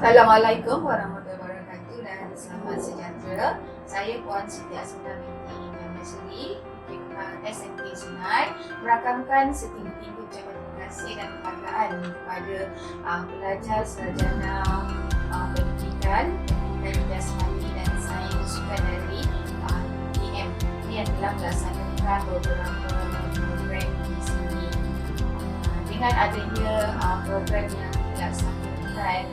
Assalamualaikum warahmatullahi wabarakatuh dan selamat sejahtera. Saya Puan Siti Asmita binti Indonesia SMK Sungai merakamkan setinggi-tinggi ucapan terima kasih dan penghargaan kepada pelajar sarjana pendidikan jasmani dan sains dari UTM yang telah melaksanakan beberapa program di sini. Dengan adanya program yang dilaksanakan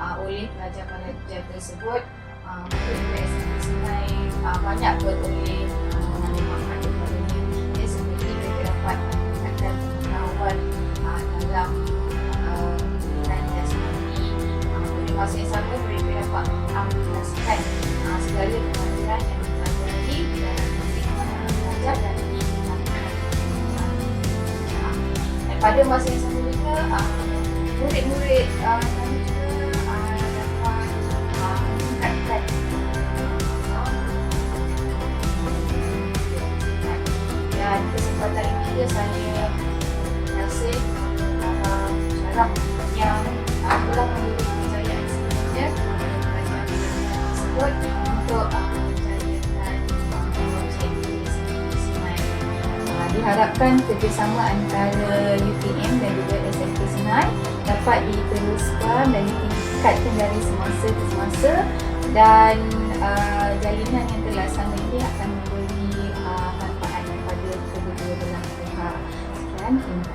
oleh pelajar-pelajar tersebut, SMK Sungai banyak beroleh manfaat kepadanya. Ia seperti mereka dapat meningkatkan pengetahuan dalam pendidikan jasmani. Pada masa yang sama, mereka dapat mengaplikasikan segala pelajaran yang dipelajari dalam belajar dan dan pada masa yang sama juga, murid-murid kami juga dapat meningkatkan dan kesempatan ini juga saya rasa syarat yang telah memberi kejayaan sebenarnya kepada pelajar tersebut untuk menjayakan diharapkan kerjasama antara UTM dan juga SMK Sungai dapat diteruskan dan ditingkatkan dari semasa ke semasa, dan jalinan yang terlaksana ini akan memberi manfaat kepada kedua-dua belah pihak. Sekian, terima kasih.